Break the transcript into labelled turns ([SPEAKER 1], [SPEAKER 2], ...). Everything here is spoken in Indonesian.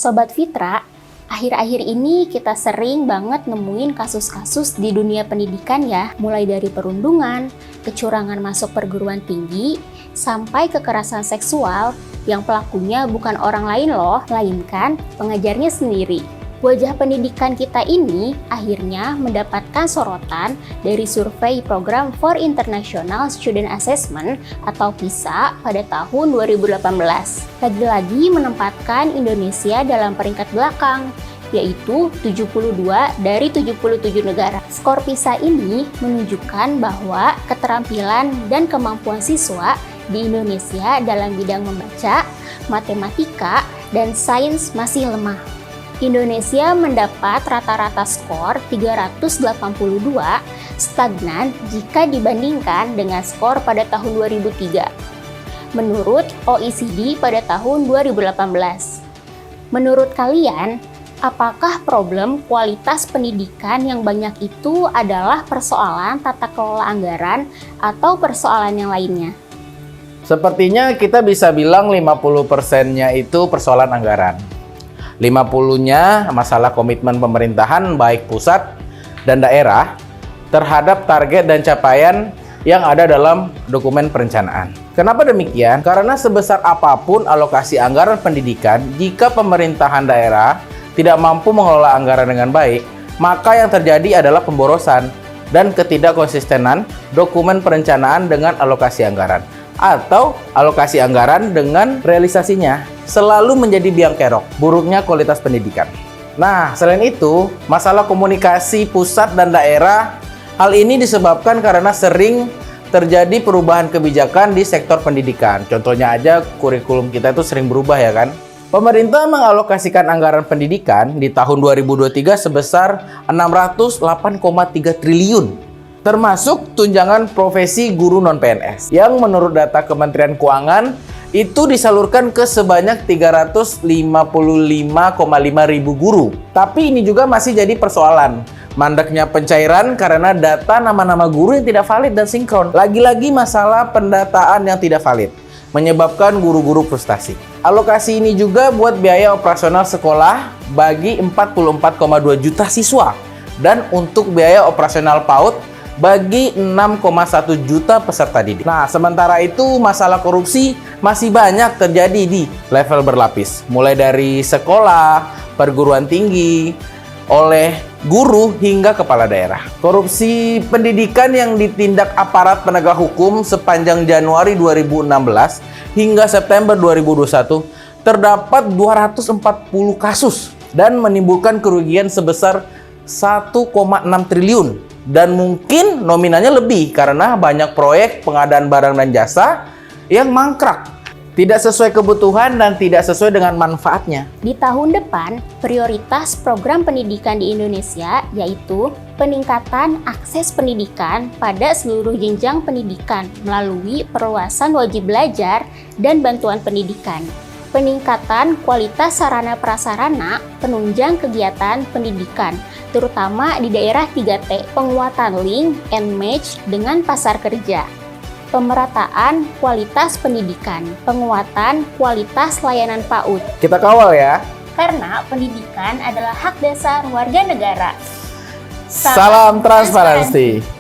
[SPEAKER 1] Sobat Fitra, akhir-akhir ini kita sering banget nemuin kasus-kasus di dunia pendidikan ya, mulai dari perundungan, kecurangan masuk perguruan tinggi, sampai kekerasan seksual yang pelakunya bukan orang lain loh, melainkan pengajarnya sendiri. Wajah pendidikan kita ini akhirnya mendapatkan sorotan dari survei Program for International Student Assessment atau PISA pada tahun 2018. Lagi-lagi menempatkan Indonesia dalam peringkat belakang, yaitu 72 dari 77 negara. Skor PISA ini menunjukkan bahwa keterampilan dan kemampuan siswa di Indonesia dalam bidang membaca, matematika, dan sains masih lemah. Indonesia mendapat rata-rata skor 382, stagnan jika dibandingkan dengan skor pada tahun 2003. Menurut OECD pada tahun 2018. Menurut kalian, apakah problem kualitas pendidikan yang banyak itu adalah persoalan tata kelola anggaran atau persoalan yang lainnya?
[SPEAKER 2] Sepertinya kita bisa bilang 50%-nya itu persoalan anggaran. 50-nya masalah komitmen pemerintahan baik pusat dan daerah terhadap target dan capaian yang ada dalam dokumen perencanaan. Kenapa demikian? Karena sebesar apapun alokasi anggaran pendidikan, jika pemerintahan daerah tidak mampu mengelola anggaran dengan baik, maka yang terjadi adalah pemborosan dan ketidakkonsistenan dokumen perencanaan dengan alokasi anggaran atau alokasi anggaran dengan realisasinya selalu menjadi biang kerok buruknya kualitas pendidikan. Nah, selain itu, masalah komunikasi pusat dan daerah, hal ini disebabkan karena sering terjadi perubahan kebijakan di sektor pendidikan. Contohnya aja, kurikulum kita itu sering berubah ya kan? Pemerintah mengalokasikan anggaran pendidikan di tahun 2023 sebesar 608,3 triliun. Termasuk tunjangan profesi guru non-PNS yang menurut data Kementerian Keuangan itu disalurkan ke sebanyak 355,5 ribu guru. Tapi ini juga masih jadi persoalan. Mandeknya pencairan karena data nama-nama guru yang tidak valid dan sinkron. Lagi-lagi masalah pendataan yang tidak valid menyebabkan guru-guru frustasi. Alokasi ini juga buat biaya operasional sekolah bagi 44,2 juta siswa dan untuk biaya operasional PAUD bagi 6,1 juta peserta didik. Nah, sementara itu masalah korupsi masih banyak terjadi di level berlapis. Mulai dari sekolah, perguruan tinggi, oleh guru hingga kepala daerah. Korupsi pendidikan yang ditindak aparat penegak hukum sepanjang Januari 2016 hingga September 2021 terdapat 240 kasus dan menimbulkan kerugian sebesar 1,6 triliun. Dan mungkin nominalnya lebih karena banyak proyek pengadaan barang dan jasa yang mangkrak, tidak sesuai kebutuhan dan tidak sesuai dengan manfaatnya.
[SPEAKER 1] Di tahun depan, prioritas program pendidikan di Indonesia yaitu peningkatan akses pendidikan pada seluruh jenjang pendidikan melalui perluasan wajib belajar dan bantuan pendidikan. Peningkatan kualitas sarana prasarana penunjang kegiatan pendidikan, terutama di daerah 3T, penguatan link and match dengan pasar kerja, pemerataan kualitas pendidikan, penguatan kualitas layanan PAUD.
[SPEAKER 2] Kita kawal ya.
[SPEAKER 1] Karena pendidikan adalah hak dasar warga negara.
[SPEAKER 2] Salam transparansi.